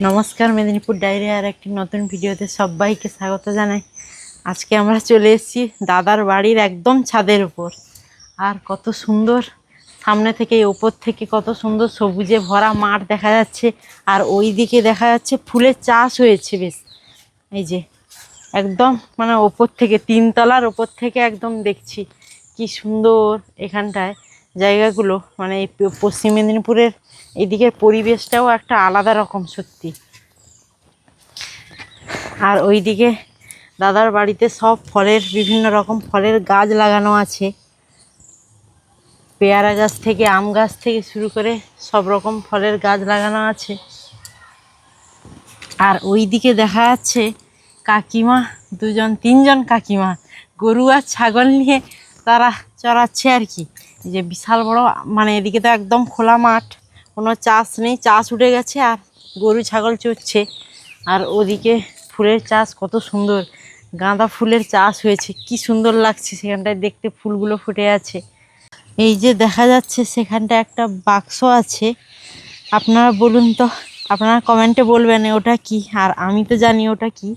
নমস্কার, মেদিনীপুর ডায়েরি আর একটি নতুন ভিডিওতে সবাইকে স্বাগত জানাই। আজকে আমরা চলে এসেছি দাদার বাড়ির একদম ছাদের উপর। আর কত সুন্দর সামনে থেকে উপর থেকে কত সুন্দর সবুজে ভরা মাঠ দেখা যাচ্ছে। আর ওই দিকে দেখা যাচ্ছে ফুলের চাষ হয়েছে বেশ। এই যে একদম মানে ওপর থেকে তিনতলার ওপর থেকে একদম দেখছি কি সুন্দর এখানটায় জায়গাগুলো। মানে এই পশ্চিম মেদিনীপুরের এদিকের পরিবেশটাও একটা আলাদা রকম সত্যি। আর ওইদিকে দাদার বাড়িতে সব ফলের বিভিন্ন রকম ফলের গাছ লাগানো আছে। পেয়ারা গাছ থেকে আম গাছ থেকে শুরু করে সব রকম ফলের গাছ লাগানো আছে। আর ওইদিকে দেখা যাচ্ছে কাকিমা তিনজন কাকিমা গরু আর ছাগল নিয়ে তারা চড়াচ্ছে আর কি। এই যে বিশাল বড়, মানে এদিকে তো একদম খোলা মাঠ, কোনো চাষ নেই, চাষ উঠে গেছে আর গরু ছাগল চড়ছে। আর ওদিকে ফুলের চাষ কত সুন্দর, গাঁদা ফুলের চাষ হয়েছে, কি সুন্দর লাগছে সেখানটায় দেখতে, ফুলগুলো ফুটে আছে। এই যে দেখা যাচ্ছে সেখানটা একটা বাক্স আছে, আপনারা বলুন তো, আপনারা কমেন্টে বলবেন ওটা কি। আর আমি তো জানি ওটা কি।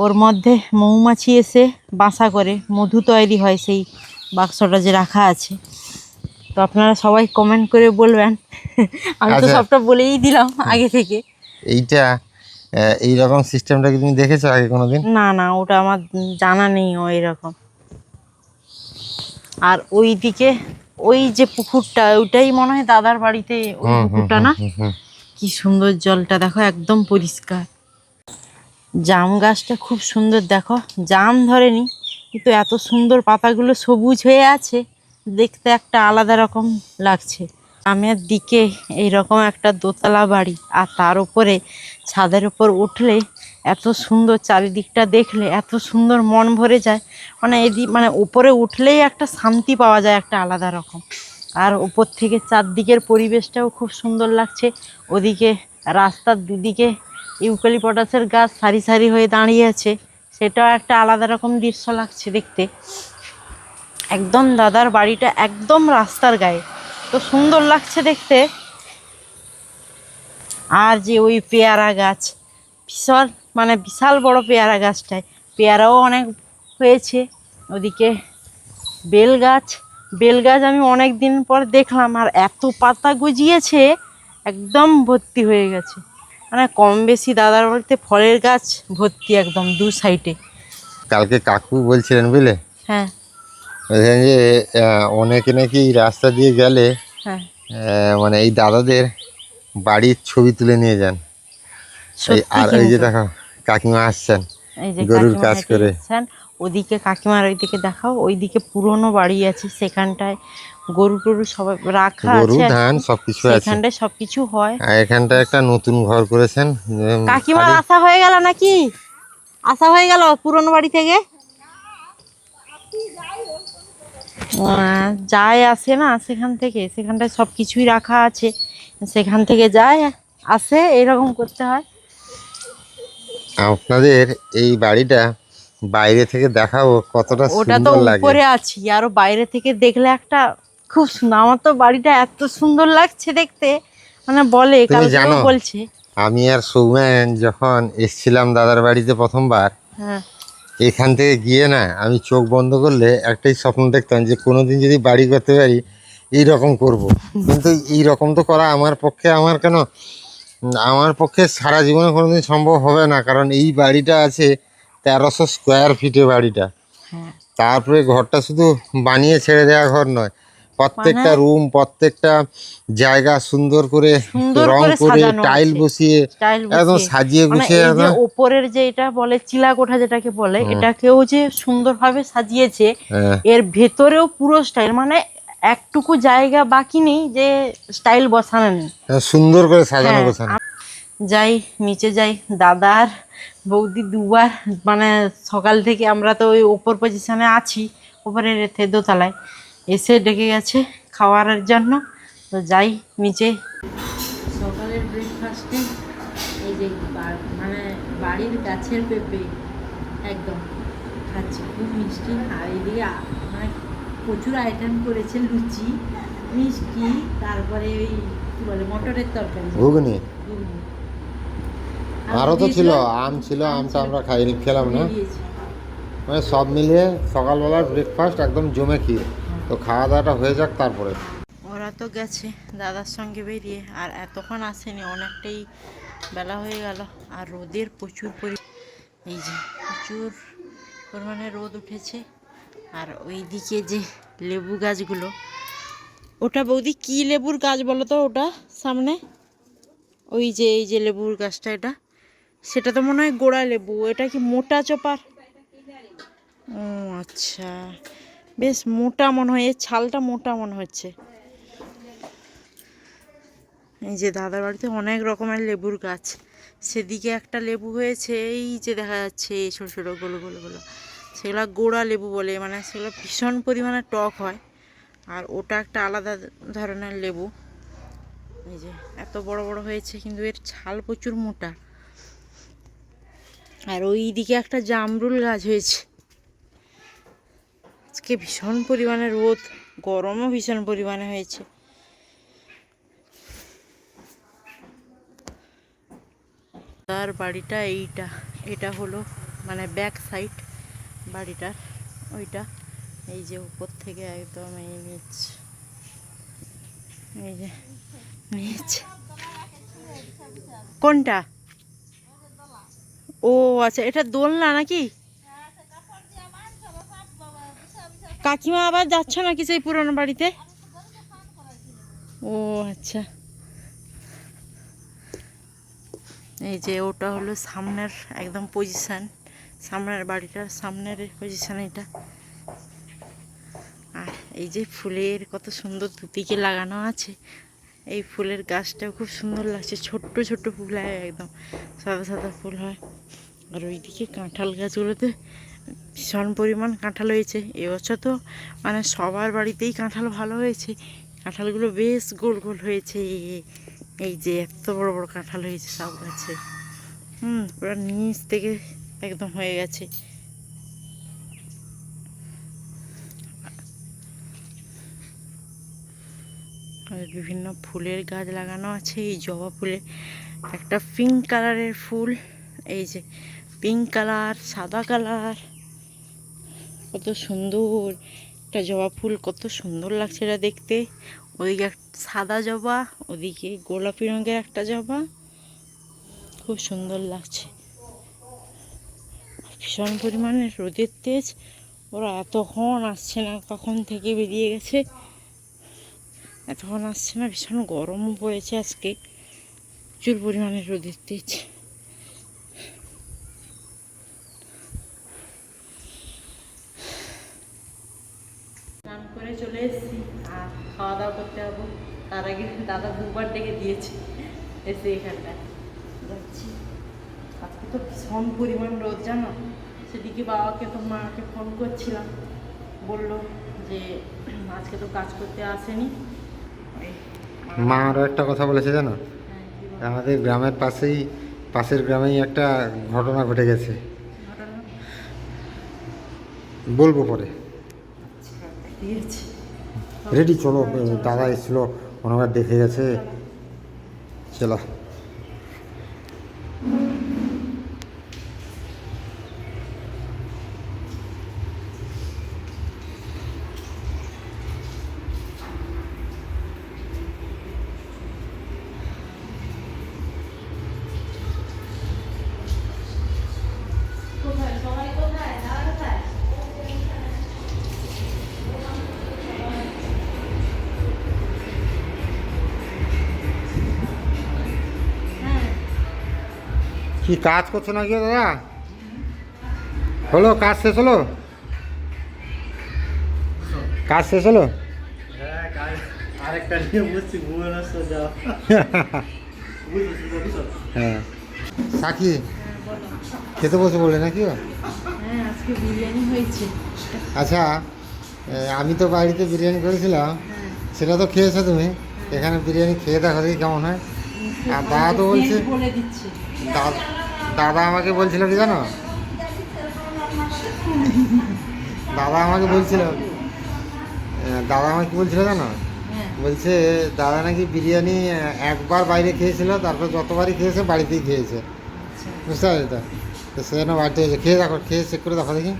ওর মধ্যে মৌমাছি এসে বাসা করে, মধু তৈরি হয় সেই বাক্সটা যে রাখা আছে। তো আপনারা সবাই কমেন্ট করে বলবেন। আমি তো সবটা বলেই দিলাম আগে থেকে। এইটা এইরকম সিস্টেমটা কি তুমি দেখেছো আগে কোনোদিন? না না, ওটা আমার জানা নেই ওই রকম। আর ওইদিকে ওই যে পুকুরটা, ওইটাই মনে হয় দাদার বাড়িতে ওই পুকুরটা না? কি সুন্দর জলটা দেখো, একদম পরিষ্কার। জাম গাছটা খুব সুন্দর, দেখো জাম ধরেনি কিন্তু এত সুন্দর পাতাগুলো সবুজ হয়ে আছে, দেখতে একটা আলাদা রকম লাগছে। গ্রামের দিকে এইরকম একটা দোতলা বাড়ি, আর তার উপরে ছাদের উপর উঠলে এত সুন্দর, চারিদিকটা দেখলে এত সুন্দর, মন ভরে যায়। মানে মানে উপরে উঠলেই একটা শান্তি পাওয়া যায়, একটা আলাদা রকম। আর উপর থেকে চারদিকের পরিবেশটাও খুব সুন্দর লাগছে। ওদিকে রাস্তার দুদিকে ইউক্যালিপটাসের গাছ সারি সারি হয়ে দাঁড়িয়ে আছে, সেটাও একটা আলাদা রকম দৃশ্য লাগছে দেখতে। একদম দাদার বাড়িটা একদম রাস্তার গায়ে, তো সুন্দর লাগছে দেখতে। আর যে ওই পেয়ারা গাছ, বিশাল মানে বিশাল বড় পেয়ারা গাছটায় পেয়ারাও অনেক হয়েছে। ওদিকে বেল গাছ আমি অনেক দিন পর দেখলাম, আর এত পাতা গজিয়েছে, একদম ভর্তি হয়ে গেছে। মানে কম বেশি দাদার বাড়িতে ফলের গাছ ভর্তি একদম দু সাইডে। কালকে কাকু বলছিলেন বুঝলে, হ্যাঁ বলছেন যে অনেকে নাকি এই রাস্তা দিয়ে গেলে হ্যাঁ, মানে এই দাদাদের বাড়ির ছবি তুলে নিয়ে যান। আর ওই যে দেখো কাকিমা আসছেন এই যে গরুর কাকিমা কাজ হেঁটে করে। যাচ্ছেন, ওদিকে কাকিমার ওইদিকে দেখাও, ওইদিকে পুরনো বাড়ি আছে, সেখানটায় গরু টরু সবাই রাখা গরু আছে আর ধান কি, সবকিছু আছে। সেখানটায় সবকিছু হয়। আর এখানটা একটা নতুন ঘর করেছেন। কাকিমার আসা হয়ে গেল নাকি? আসা হয়ে গেল পুরনো বাড়ি থেকে? যায় আসে না সেখান থেকে, সেখানটায় সব কিছুই রাখা আছে, সেখান থেকে যায় আসে, এরকম করতে হয়। আপনাদের এই বাড়িটা বাইরে থেকে দেখাবো কতটা ওটা তো সুন্দর লাগে। উপরে আছি, আরো বাইরে থেকে দেখলে একটা খুব সুন্দর। আমার তো বাড়িটা এত সুন্দর লাগছে দেখতে, মানে বলে, তুমি কালকেও জানো বলছে। আমি আর সৌমেন যখন এসছিলাম দাদার বাড়িতে প্রথমবার, হ্যাঁ এখান থেকে গিয়ে না আমি চোখ বন্ধ করলে একটাই স্বপ্ন দেখতাম যে কোনোদিন যদি বাড়ি করতে পারি এই রকম করব। কিন্তু এই রকম তো করা আমার পক্ষে সারা জীবনে কোনোদিন সম্ভব হবে না, কারণ এই বাড়িটা আছে 1300 স্কোয়ার ফিটে বাড়িটা। হ্যাঁ, তারপরে ঘরটা শুধু বানিয়ে ছেড়ে দেওয়া ঘর নয়, মানে প্রত্যেকটা রুম, প্রত্যেকটা জায়গা সুন্দর করে সুন্দর রং করে করে সাজানো টাইল আছে, বসিয়ে টাইল একদম বসিয়ে। সাজিয়ে মানে গুছিয়ে এই যে একদম। ওপরের যে এটা বলে চিলা কোঠা যেটাকে বলে, এটাকেও যে সুন্দরভাবে সাজিয়েছে, হ্যাঁ, এর ভেতরেও পুরো স্টাইল, মানে একটুকু জায়গা বাকি নেই যে স্টাইল বসানো নেই। সুন্দর করে সাজানো হ্যাঁ, গোছানো। যাই নিচে যাই, দাদার বৌদি দুবার, মানে সকাল থেকে আমরা তো ওই ওপর পজিশনে আছি, ওপরের দোতলায়, এসে ডেকে গেছে খাওয়ারের জন্য। তো যাই নিচে। সকালের ব্রেকফাস্টে এই যে মানে বাড়ির গাছের পেঁপে একদম খাচ্ছি, খুব মিষ্টি। আর এদিকে মানে প্রচুর আইটেম করেছে, লুচি, মিষ্টি, তারপরে ওই কী বলে মটরের তরকারি, ঘুগনি। আরও তো ছিল, আম ছিল, আমটা আমরা খেলাম না। মানে সব মিলিয়ে সকালবেলার ব্রেকফাস্ট একদম জমে খেয়ে, তো খাওয়া দাওয়াটা হয়ে যাক তারপরে। ওরা তো গেছে দাদার সঙ্গে বেরিয়ে, আর এতক্ষণ আসেনি, অনেকটাই বেলা হয়ে গেল। আর রোদের প্রচুর এই যে প্রচুর পরিমাণে রোদ উঠেছে। আর ওইদিকে যে লেবু গাছগুলো, ওটা বৌদি কি লেবুর গাছ বলো তো ওটা সামনে? ওই যে এই যে লেবুর গাছটা, এটা সেটা তো মনে হয় গোড়া লেবু। এটা কি মোটা চোপার? ও আচ্ছা, বেশ মোটা মনে হয়, এর ছালটা মোটা মনে হচ্ছে। এই যে দাদার বাড়িতে অনেক রকমের লেবুর গাছ। সেদিকে একটা লেবু হয়েছে, এই যে দেখা যাচ্ছে ছোটো ছোটো গোলো গোলো গোলো, সেগুলো গোড়া লেবু বলে, মানে সেগুলো ভীষণ পরিমাণে টক হয়। আর ওটা একটা আলাদা ধরনের লেবু। এই যে এত বড় বড় হয়েছে, কিন্তু এর ছাল প্রচুর মোটা। আর ওই দিকে একটা জামরুল গাছ হয়েছে। আজকে ভীষণ পরিমাণে রোদ, গরমও ভীষণ পরিমাণে হয়েছে। তার বাড়িটা এইটা, এটা হলো মানে ব্যাক সাইড বাড়িটার, ওইটা। এই যে উপর থেকে একদম এই নিচ, এই যে নিচ। কোনটা? ও আচ্ছা, এটা দোলনা নাকি? কাকিমা আবার যাচ্ছ নাকি সেই পুরনো বাড়িতে? ও আচ্ছা। এই যে ওটা হলো সামনের একদম পজিশন, সামনের বাড়িটার সামনের পজিশন এটা। আর এই যে ফুলের কত সুন্দর দুদিকে লাগানো আছে, এই ফুলের গাছটাও খুব সুন্দর লাগছে। ছোট্ট ছোট্ট ফুল হয়, একদম সাদা সাদা ফুল হয়। আর ওইদিকে কাঁঠাল গাছগুলোতে ভীষণ পরিমাণ কাঁঠাল হয়েছে এবছর। তো মানে সবার বাড়িতেই কাঁঠাল ভালো হয়েছে, কাঁঠালগুলো বেশ গোল গোল হয়েছে। এই যে এত বড় বড় কাঁঠাল হয়েছে সব গাছে, পুরো নিচ থেকে একদম হয়ে গেছে। আর বিভিন্ন ফুলের গাছ লাগানো আছে। এই জবা ফুলের একটা পিঙ্ক কালারের ফুল, এই যে পিঙ্ক কালার, সাদা কালার, কত সুন্দর একটা জবা ফুল, কত সুন্দর লাগছে এটা দেখতে। ওদিকে সাদা জবা, ওদিকে গোলাপি রঙের একটা জবা, খুব সুন্দর লাগছে। ভীষণ পরিমাণে রোদের তেজ, ওরা এতক্ষণ আসছে না, কখন থেকে বেরিয়ে গেছে, এতক্ষণ আসছে না। ভীষণ গরমও পড়েছে আজকে, প্রচুর পরিমাণে রোদের তেজ। স্নান করে চলে এসেছি, আর খাওয়া দাওয়া করতে হবে। তার আগে দাদা দুবার ডেকে দিয়েছে, এসে এখানটায় যাচ্ছি। আজকে তো ভীষণ পরিমাণ রোদ জানো। সেদিকে বাবাকে তো মাকে ফোন করছিলাম, বললো যে আজকে তো কাজ করতে আসেনি। মা আরও একটা কথা বলেছে জানো, আমাদের গ্রামের পাশের গ্রামেই একটা ঘটনা ঘটে গেছে, বলবো পরে। রেডি চলো, দাদা এসেছিলো, ওনারা দেখে গেছে, চলো। কি কাজ করছো নাকি দাদা? হলো কাজ শেষ হলো? কাজ শেষ হলো? হ্যাঁ সাকি খেতে বসে বলে নাকি? আজকে বিরিয়ানি হয়েছে। আচ্ছা, আমি তো বাড়িতে বিরিয়ানি করেছিলাম, সেটা তো খেয়েছো তুমি। এখানে বিরিয়ানি খেয়ে দেখো দেখি কেমন হয়। আর দাদা তো বলছে, বলে দিচ্ছে দাদা আমাকে বলছিল কি জানো, দাদা আমাকে বলছিল জানো, বলছে দাদা নাকি বিরিয়ানি একবার বাইরে খেয়েছিল, তারপর যতবারই খেয়েছে বাড়িতেই খেয়েছে। আচ্ছা বুঝতে পারছি তো, তো সেজন্য বাড়িতে হয়েছে। খেয়ে দেখো, খেয়ে চেক করে দেখো দেখি।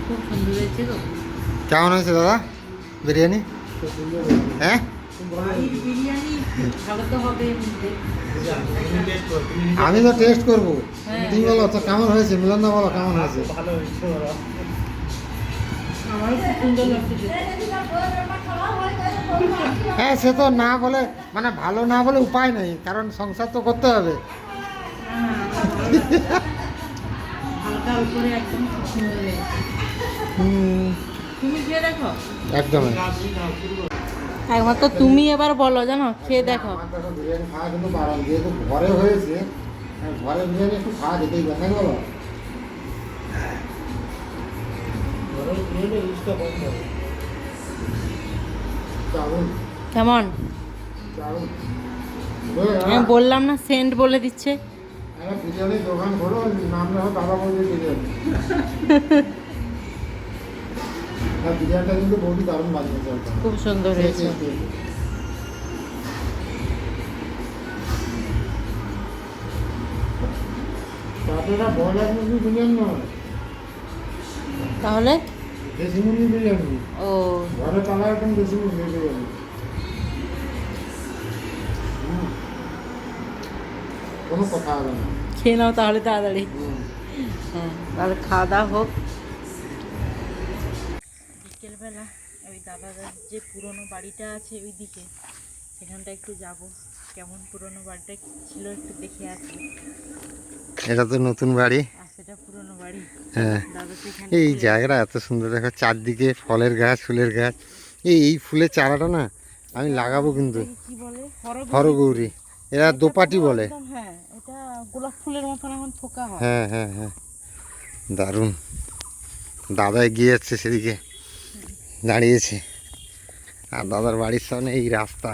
খুব সুন্দর হয়েছে গো। কেমন হয়েছে দাদা বিরিয়ানি? হ্যাঁ, বাড়ির বিরিয়ানি ভালো তো হবে এমনিতে। আমি তো টেস্ট করবো। হ্যাঁ। তুমি বলো তো কেমন হয়েছে, মিলন দা বলো কেমন হয়েছে। আমারও খুব সুন্দর লাগছে দেখতে। হ্যাঁ, সে তো না বলে মানে ভালো না বলে উপায় নেই, কারণ সংসার তো করতে হবে। হালকা উপরে একদম খুব সুন্দর হয়েছে। তুমি খেয়ে দেখো। একদম। একবার তো তুমি এবার বলো, জানো, খেয়ে দেখো। আমার দেখো বিরিয়ানি খাওয়া কিন্তু বারণ, যেহেতু ঘরে হয়েছে, ঘরে বিরিয়ানি একটু খাওয়া যেতেই পারে, নাকি বলো? দারুণ, কেমন? দারুণ। আমি বললাম না, সেন্ট বলে দিচ্ছে। একটা বিরিয়ানির দোকান খোলো, নাম রাখো দাদা বৌদি বিরিয়ানি। আর বিরিয়ানিটা কিন্তু বৌদি দারুণ বানিয়েছে একদম। খুব সুন্দর হয়েছে। তারপরে ব্রয়লার মুরগি বিরিয়ানি নয়, তাহলে দেশি মুরগি বিরিয়ানি। ও ঘরে পালা একদম দেশি মুরগি বিরিয়ানি। কোনো কথা হবে না। খেয়ে নাও তাহলে তাড়াতাড়ি। হুম। হ্যাঁ, তাহলে খাওয়া দাওয়া হোক। বিকেলবেলা ওই দাদাদের যে পুরনো বাড়িটা আছে ওই দিকে, সেখানটা একটু যাব। কেমন পুরনো বাড়িটা ছিল একটু দেখে আসি। এটা তো নতুন বাড়ি। আর সেটা পুরনো বাড়ি। হ্যাঁ, দাদা সেখানে এই জায়গাটা এত সুন্দর, দেখো চারদিকে ফলের গাছ, ফুলের গাছ। এই ফুলের চারাটা না আমি লাগাবো কিন্তু। কি বলে, হরগৌরী, এরা এটা দোপাটি পুরো বলে। একদম, হ্যাঁ, এটা গোলাপ ফুলের মতন এখন থোকা হয়। হ্যাঁ হ্যাঁ হ্যাঁ, দারুণ। দাদা এগিয়ে যাচ্ছে সেদিকে, দাঁড়িয়েছে। আর দাদার বাড়ির সামনে এই রাস্তা।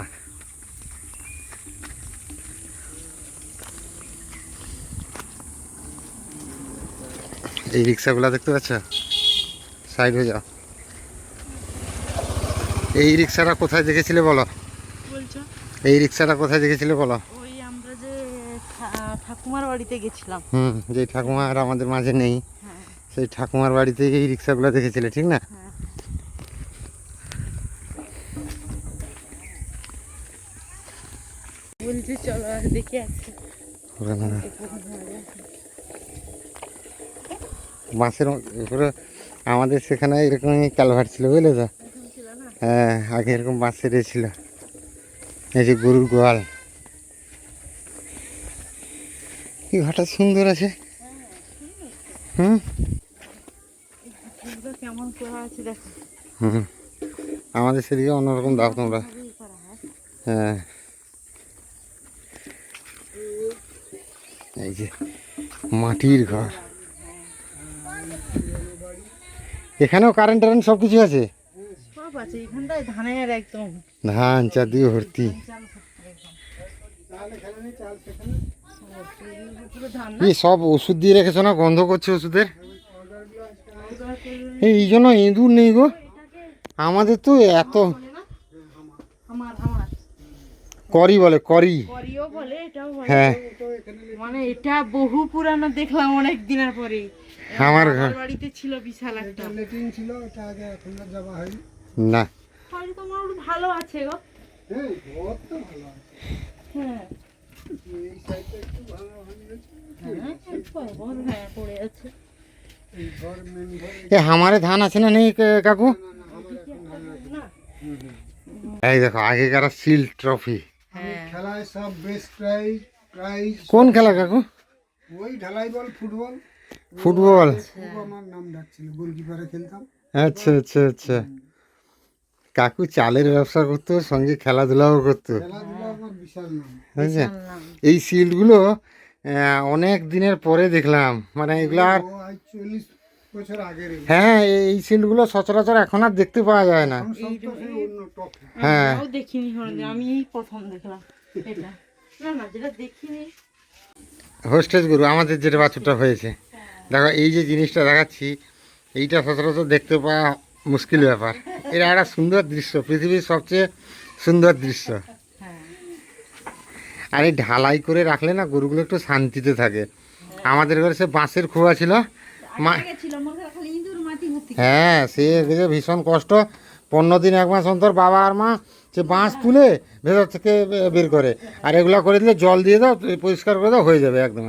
এই রিক্সাগুলো দেখতে পাচ্ছ, সাইড হয়ে যাও। এই রিক্সাটা কোথায় দেখেছিলে বলো? বলছো এই রিক্সাটা কোথায় দেখেছিলে বলো? ওই আমরা যে ঠাকুমার বাড়িতে গেছিলাম। যে ঠাকুমা আর আমাদের মাঝে নেই, হ্যাঁ সেই ঠাকুমার বাড়িতে এই রিক্সাগুলো দেখেছিলে, ঠিক না? হ্যাঁ। বলছি চলো আর দেখে আসি। বাঁশের উপরে আমাদের সেখানে এরকমই কালভার্ট ছিল, বুঝলে তো? ছিল না? হ্যাঁ, আগে এরকম বাঁশের ছিল। এই যে গরুর গোয়াল, কি ঘরটা সুন্দর আছে। হুম ফুলটা কেমন করা আছে দেখো। হুম, আমাদের সেদিকে অন্যরকম দাও তোমরা। ভাবেই করা হয়। হ্যাঁ, এই যে মাটির ঘর, এখানেও কারেন্ট টারেন্ট সব কিছু আছে। সব আছে এখানটায়, ধানের একদম ধান চারদিকে ভর্তি। চাল পুরো ধান না। এই সব ওষুধ দিয়ে রেখেছো না, গন্ধ করছে ওষুধের। এই জন্য ইঁদুর নেই গো আমাদের তো এত। আমার আমার করি বলে, করি। করিও বলে, এটাও বলে। হ্যাঁ, মানে এটা বহু পুরানো, দেখলাম অনেক দিনের পরে। আমার আমার বাড়িতে ছিল বিশাল একটা লেট্রিন ছিল, ওটা আগে এখন আর যাওয়া হয়নি। না, হয়তো তোমার একটু ভালো আছে গো। হ্যাঁ ঘর তো ভালো আছে। হ্যাঁ এই সাইডটা একটু ভালো হয়েছে। হ্যাঁ ঘর, হ্যাঁ পড়ে আছে। এই ঘর মেন ঘর। এ আমারে ধান আছে না নেই কাকু? এই দেখো আগেকার শিল্ড ট্রফি। হ্যাঁ খেলায় সব বেস্ট প্রাইজ প্রাইজ। কোন খেলা কাকু? ওই ঢালাই বল, ফুটবল। ফুটবল। ও আমার নাম ডাকছিল, গোলকিপারে খেলতাম। আচ্ছা আচ্ছা আচ্ছা, কাকু চালের ব্যবসা করতো, সঙ্গে খেলাধুলাও করতো। খেলাধুলা আমার বিশাল নাম। বুঝছেন? এই শিল্ডগুলো অনেক দিনের পরে দেখলাম, মানে এগুলো আর। ও আজ 40 বছর আগের। হ্যাঁ, এই শিল্ডগুলো সচরাচর এখন আর দেখতে পাওয়া যায় না। সব তো সেই অন্য টপ। হ্যাঁ, আমরাও দেখিনি কোনোদিন, আমি এই প্রথম দেখলাম এটা। না না, যেটা দেখিনি। হোস্টেজ গরু আমাদের যেটা বাছুরটা হয়েছে, দেখো এই যে জিনিসটা দেখাচ্ছি, এইটা সচরাচর দেখতে পাওয়া মুশকিল ব্যাপার। এটা একটা সুন্দর দৃশ্য, পৃথিবীর সবচেয়ে সুন্দর দৃশ্য। আর এই ঢালাই করে রাখলে না গরুগুলো একটু শান্তিতে থাকে। আমাদের ঘরে সে বাঁশের খোয়া ছিল, হ্যাঁ সে দেখে ভীষণ কষ্ট। 15 দিন 1 মাস অন্তর বাবা আর মা সে বাঁশ তুলে ভেতর থেকে বের করে, আর এগুলো করে দিলে জল দিয়ে দাও, পরিষ্কার করে দাও, হয়ে যাবে একদম।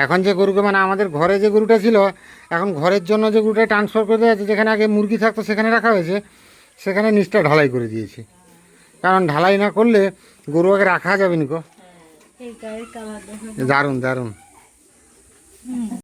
এখন যে গরুকে মানে আমাদের ঘরে যে গরুটা ছিল, এখন ঘরের জন্য যে গরুটা ট্রান্সফার করে দেওয়া আছে, যেখানে আগে মুরগি থাকতো সেখানে রাখা হয়েছে, সেখানে নিচটা ঢালাই করে দিয়েছি। কারণ ঢালাই না করলে গরু আগে রাখা যাবে না গো। দারুণ দারুণ।